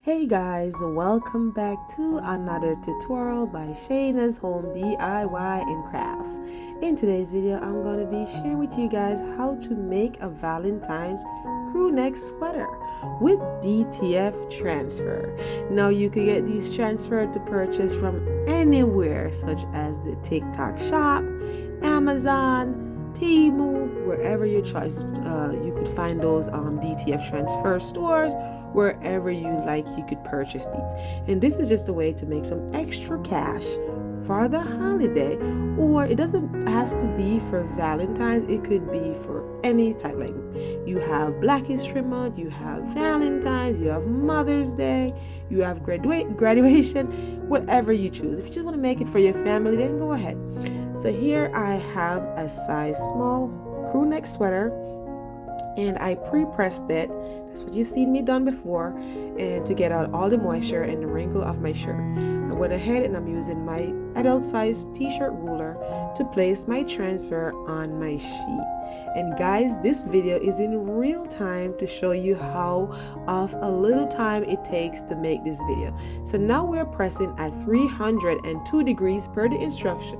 Hey guys, welcome back to another tutorial by Shayna's HomeDIY&Crafts. In today's video, I'm going to be sharing with you guys how to make a Valentine's crew neck sweater with DTF transfer. Now you can get these transferred to purchase from anywhere such as the TikTok shop, Amazon, Temu, wherever your choice. You could find those DTF transfer stores. Wherever you like, you could purchase these. And this is just a way to make some extra cash for the holiday, or it doesn't have to be for Valentine's. It could be for any type. Like you have Black History Month, you have Valentine's, you have Mother's Day, you have graduation, whatever you choose. If you just want to make it for your family, then go ahead. So here I have a size small crew neck sweater, and I pre-pressed it. That's what you've seen me done before, and to get out all the moisture and the wrinkle of my shirt. I went ahead and I'm using my adult size t-shirt ruler to place my transfer on my sheet. And guys, this video is in real time to show you how of a little time it takes to make this video. So now we're pressing at 302 degrees per the instruction.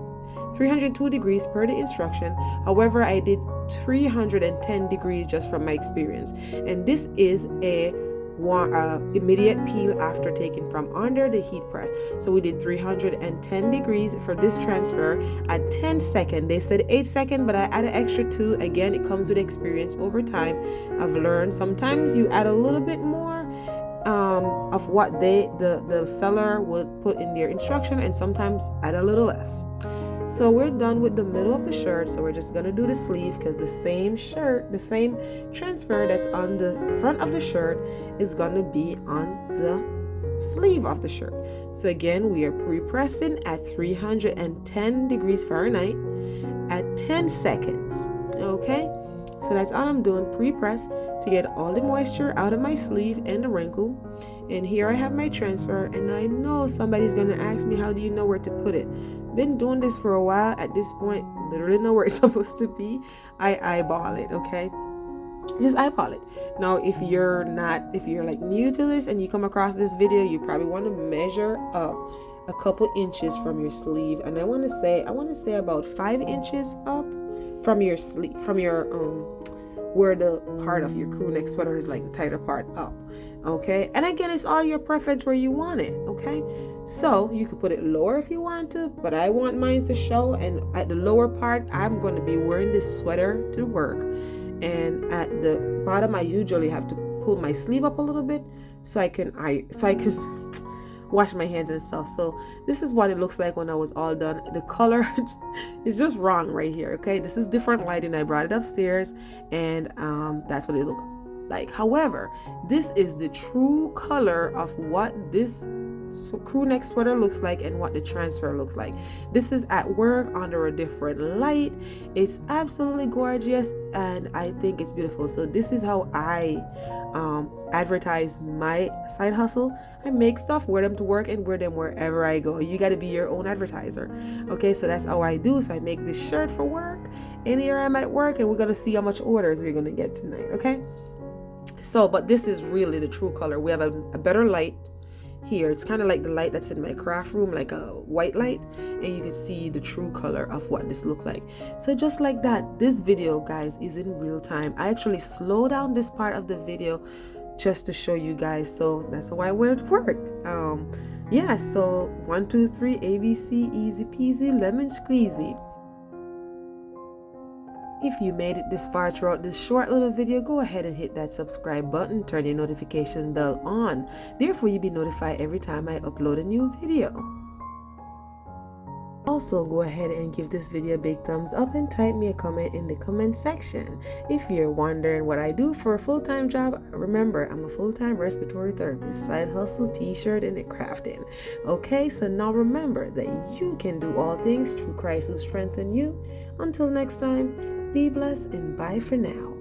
302 degrees per the instruction. However, I did 310 degrees just from my experience. And this is a immediate peel after taking from under the heat press. So we did 310 degrees for this transfer at 10 seconds. They said 8 seconds, but I added extra 2. Again, it comes with experience over time. I've learned sometimes you add a little bit more of what the seller would put in their instruction, and sometimes add a little less. So we're done with the middle of the shirt, so we're just gonna do the sleeve, because the same transfer that's on the front of the shirt is gonna be on the sleeve of the shirt. So again, we are pre-pressing at 310 degrees Fahrenheit at 10 seconds. Okay, so that's all I'm doing, pre-press to get all the moisture out of my sleeve and the wrinkle. And here I have my transfer, and I know somebody's gonna ask me, how do you know where to put it? Been doing this for a while. At this point, literally know where it's supposed to be. I eyeball it. Okay, just eyeball it. Now if you're like new to this and you come across this video, you probably want to measure up a couple inches from your sleeve, and I want to say about 5 inches up from your sleeve, from your where the part of your crew neck sweater is, like the tighter part up. Okay, and again, it's all your preference where you want it. Okay, so you could put it lower if you want to, but I want mine to show, and at the lower part I'm going to be wearing this sweater to work, and at the bottom I usually have to pull my sleeve up a little bit so I can wash my hands and stuff. So this is what it looks like when I was all done. The color is just wrong right here. Okay, this is different lighting. I brought it upstairs, and that's what it looked like. However, this is the true color of what this crew neck sweater looks like and what the transfer looks like. This is at work under a different light. It's absolutely gorgeous, and I think it's beautiful. So this is how I advertise my side hustle. I make stuff, wear them to work, and wear them wherever I go. You got to be your own advertiser. Okay, so that's how I do. So I make this shirt for work, and here I'm at work, and we're gonna see how much orders we're gonna get tonight. Okay, so but this is really the true color. We have a better light here. It's kind of like the light that's in my craft room, like a white light, and you can see the true color of what this look like. So just like that, this video, guys, is in real time. I actually slow down this part of the video just to show you guys, so that's why we're at work. Yeah, so 1 2 3 ABC, easy peasy lemon squeezy. If you made it this far throughout this short little video, go ahead and hit that subscribe button, turn your notification bell on. Therefore, you'll be notified every time I upload a new video. Also, go ahead and give this video a big thumbs up and type me a comment in the comment section. If you're wondering what I do for a full-time job, remember, I'm a full-time respiratory therapist, side hustle, t-shirt, and crafting. Okay, so now remember that you can do all things through Christ who strengthens you. Until next time, be blessed and bye for now.